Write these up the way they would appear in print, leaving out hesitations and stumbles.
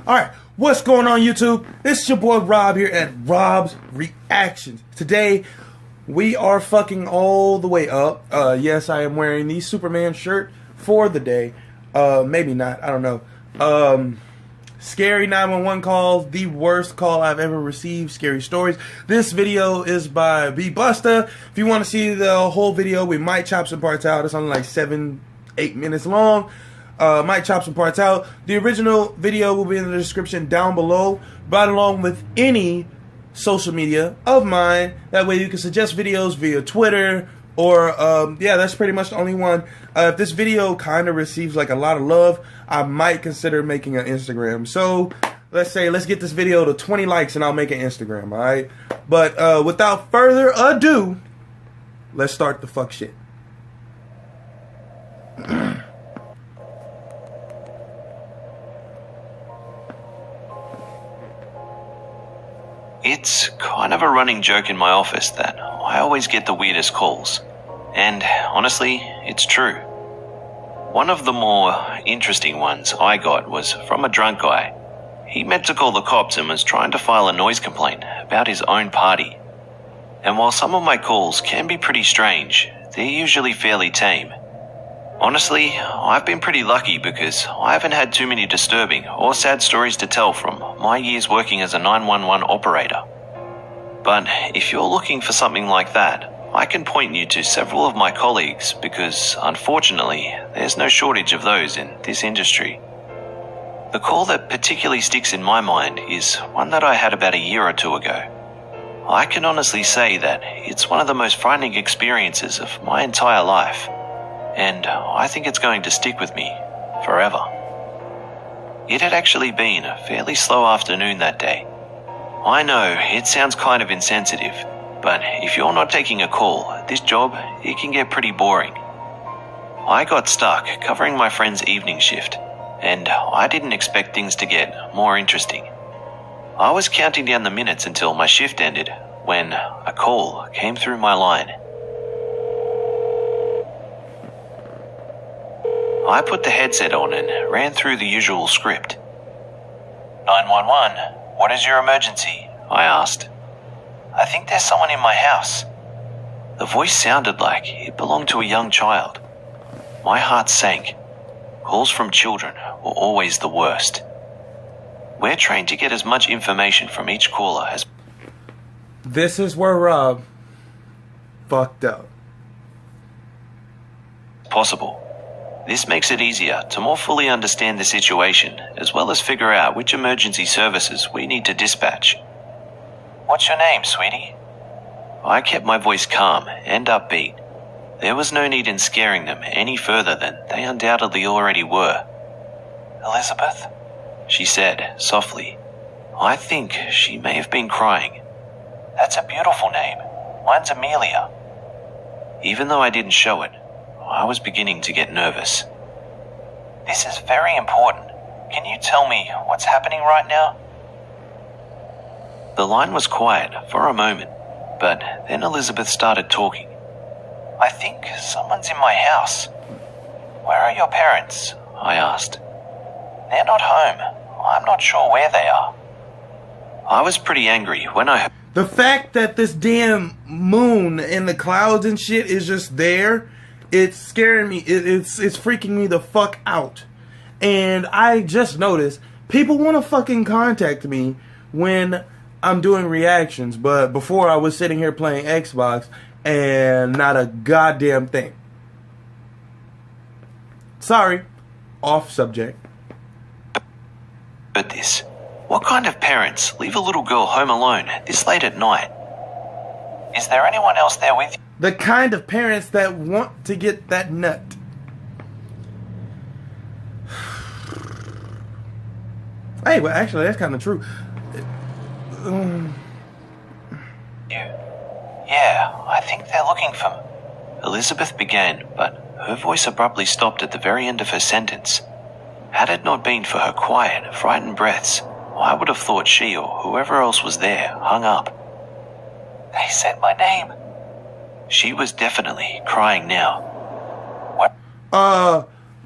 Alright, what's going on YouTube? This is your boy Rob here at Rob's Reactions. Today, we are fucking all the way up. Yes, I am wearing the Superman shirt for the day. Maybe not, I don't know. Scary 911 calls, the worst call I've ever received, scary stories. This video is by B Busta. If you want to see the whole video, we might chop some parts out. It's only like 7-8 minutes long. Might chop some parts out. The original video will be in the description down below, right along with any social media of mine. That way you can suggest videos via Twitter or, yeah, that's pretty much the only one. If this video kind of receives like a lot of love, I might consider making an Instagram. So, let's get this video to 20 likes and I'll make an Instagram, alright? But, without further ado, let's start the fuck shit. It's kind of a running joke in my office that I always get the weirdest calls. And honestly, it's true. One of the more interesting ones I got was from a drunk guy. He meant to call the cops and was trying to file a noise complaint about his own party. And while some of my calls can be pretty strange, they're usually fairly tame. Honestly, I've been pretty lucky because I haven't had too many disturbing or sad stories to tell from my years working as a 911 operator. But if you're looking for something like that, I can point you to several of my colleagues because, unfortunately, there's no shortage of those in this industry. The call that particularly sticks in my mind is one that I had about a year or two ago. I can honestly say that it's one of the most frightening experiences of my entire life. And I think it's going to stick with me forever. It had actually been a fairly slow afternoon that day. I know it sounds kind of insensitive, but if you're not taking a call, this job, it can get pretty boring. I got stuck covering my friend's evening shift, and I didn't expect things to get more interesting. I was counting down the minutes until my shift ended when a call came through my line. I put the headset on and ran through the usual script. 911, what is your emergency? I asked. I think there's someone in my house. The voice sounded like it belonged to a young child. My heart sank. Calls from children were always the worst. We're trained to get as much information from each caller as This is where Rob fucked up. possible. This makes it easier to more fully understand the situation, as well as figure out which emergency services we need to dispatch. What's your name, sweetie? I kept my voice calm and upbeat. There was no need in scaring them any further than they undoubtedly already were. Elizabeth? She said, softly. I think she may have been crying. That's a beautiful name. Mine's Amelia. Even though I didn't show it, I was beginning to get nervous. This is very important. Can you tell me what's happening right now? The line was quiet for a moment, but then Elizabeth started talking. I think someone's in my house. Where are your parents? I asked. They're not home. I'm not sure where they are. I was pretty angry when I heard The fact that this damn moon and the clouds and shit is just there, it's scaring me. It's freaking me the fuck out. And I just noticed people want to fucking contact me when I'm doing reactions, but before I was sitting here playing Xbox and not a goddamn thing. Sorry, off subject. But this. What kind of parents leave a little girl home alone this late at night? Is there anyone else there with you? The kind of parents that want to get that nut. Hey, well, actually, that's kind of true. Yeah, I think they're looking for me. Elizabeth began, but her voice abruptly stopped at the very end of her sentence. Had it not been for her quiet, frightened breaths, I would have thought she or whoever else was there hung up. They said my name. She was definitely crying now. What?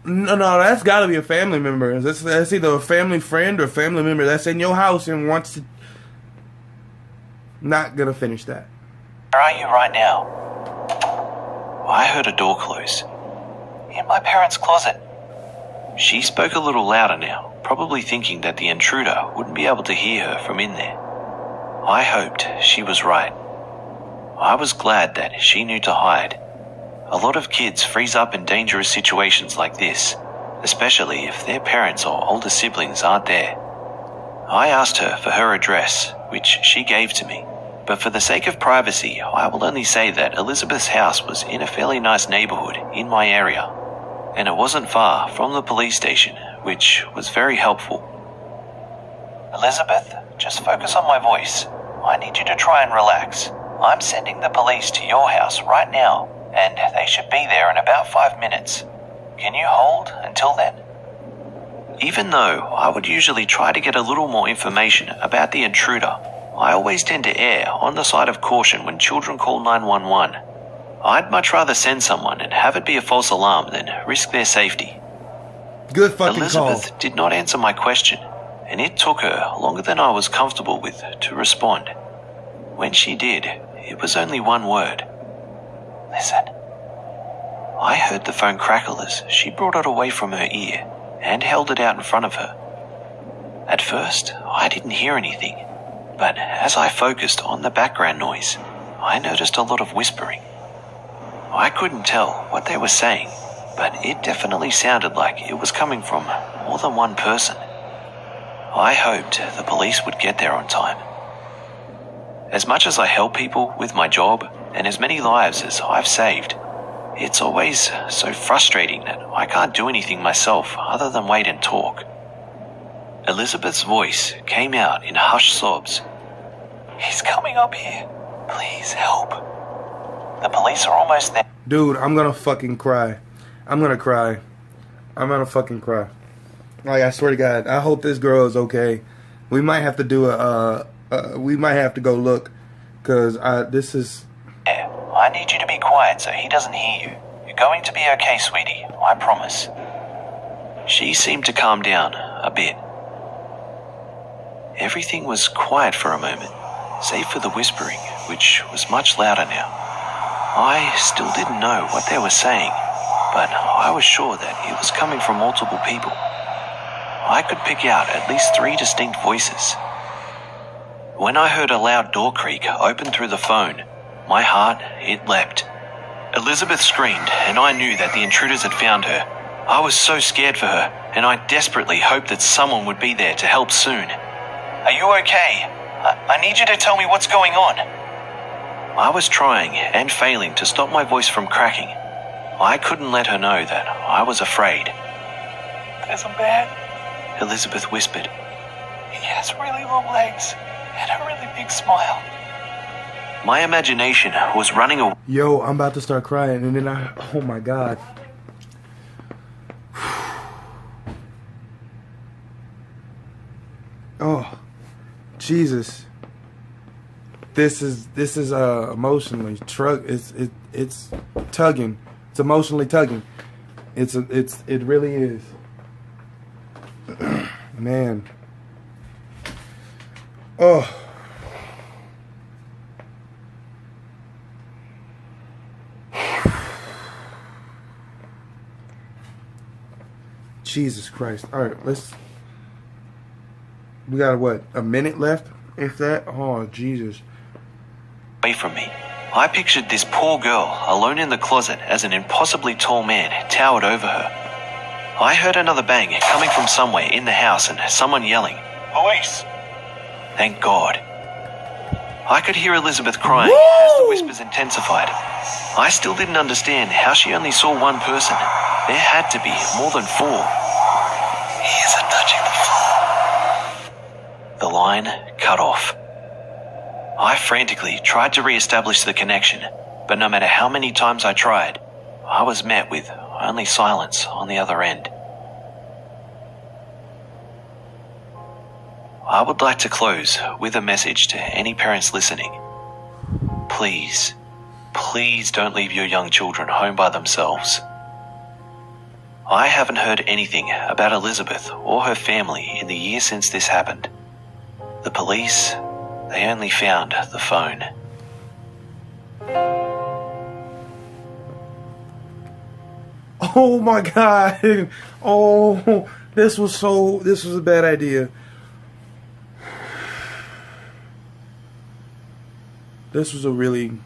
No, that's got to be a family member. That's either a family friend or family member that's in your house and wants to. Not gonna finish that. Where are you right now? I heard a door close. In my parents' closet. She spoke a little louder now, probably thinking that the intruder wouldn't be able to hear her from in there. I hoped she was right. I was glad that she knew to hide. A lot of kids freeze up in dangerous situations like this, especially if their parents or older siblings aren't there. I asked her for her address, which she gave to me, but for the sake of privacy, I will only say that Elizabeth's house was in a fairly nice neighborhood in my area, and it wasn't far from the police station, which was very helpful. Elizabeth, just focus on my voice. I need you to try and relax. I'm sending the police to your house right now, and they should be there in about 5 minutes. Can you hold until then? Even though I would usually try to get a little more information about the intruder, I always tend to err on the side of caution when children call 911. I'd much rather send someone and have it be a false alarm than risk their safety. Good fucking Elizabeth call. did not answer my question, and it took her longer than I was comfortable with to respond. When she did, it was only one word. Listen. I heard the phone crackle as she brought it away from her ear and held it out in front of her. At first, I didn't hear anything, but as I focused on the background noise, I noticed a lot of whispering. I couldn't tell what they were saying, but it definitely sounded like it was coming from more than one person. I hoped the police would get there on time. As much as I help people with my job, and as many lives as I've saved, it's always so frustrating that I can't do anything myself other than wait and talk. Elizabeth's voice came out in hushed sobs. He's coming up here. Please help. The police are almost there. Dude, I'm gonna fucking cry. I'm gonna cry. I'm gonna fucking cry. Like, I swear to God, I hope this girl is okay. We might have to do we might have to go look, cause this is. I need you to be quiet so he doesn't hear you. You're going to be okay, sweetie. I promise. She seemed to calm down a bit. Everything was quiet for a moment, save for the whispering, which was much louder now. I still didn't know what they were saying, but I was sure that it was coming from multiple people. I could pick out at least 3 distinct voices. When I heard a loud door creak open through the phone, my heart, it leapt. Elizabeth screamed, and I knew that the intruders had found her. I was so scared for her, and I desperately hoped that someone would be there to help soon. Are you okay? I need you to tell me what's going on. I was trying and failing to stop my voice from cracking. I couldn't let her know that I was afraid. There's a man, Elizabeth whispered. He has really long legs and a really big smile. My imagination was running away. Yo, I'm about to start crying, and then oh my God. Oh, Jesus. This is emotionally it's tugging. It's emotionally tugging. It really is. Man. Oh. Jesus Christ. All right, we got what, a minute left, if that? Oh, Jesus. Away from me. I pictured this poor girl alone in the closet as an impossibly tall man towered over her. I heard another bang coming from somewhere in the house and someone yelling, "Police!" Thank God. I could hear Elizabeth crying as the whispers intensified. I still didn't understand how she only saw one person. There had to be more than 4. He isn't touching the floor. The line cut off. I frantically tried to re-establish the connection, but no matter how many times I tried, I was met with only silence on the other end. I would like to close with a message to any parents listening. Please, please don't leave your young children home by themselves. I haven't heard anything about Elizabeth or her family in the year since this happened. The police, they only found the phone. Oh my god. Oh, this was a bad idea. This was a really,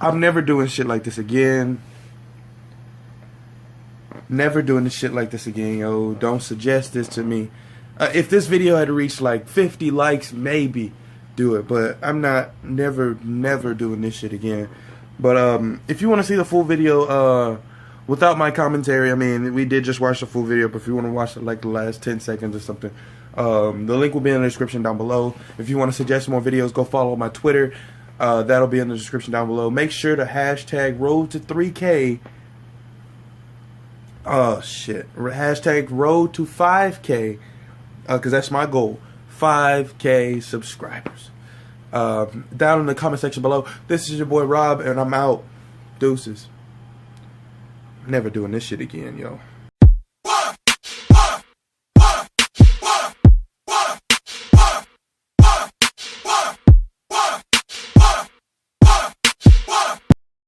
I'm never doing shit like this again. Never doing this shit like this again, yo. Don't suggest this to me. If this video had reached like 50 likes, maybe do it. But I'm not, never doing this shit again. But if you want to see the full video without my commentary, I mean, we did just watch the full video. But if you want to watch like the last 10 seconds or something, the link will be in the description down below. If you want to suggest more videos, go follow my Twitter. That'll be in the description down below. Make sure to hashtag road to 3K. Oh shit. Hashtag road to 5K. Because that's my goal. 5K subscribers. Down in the comment section below. This is your boy Rob, and I'm out. Deuces. Never doing this shit again, yo.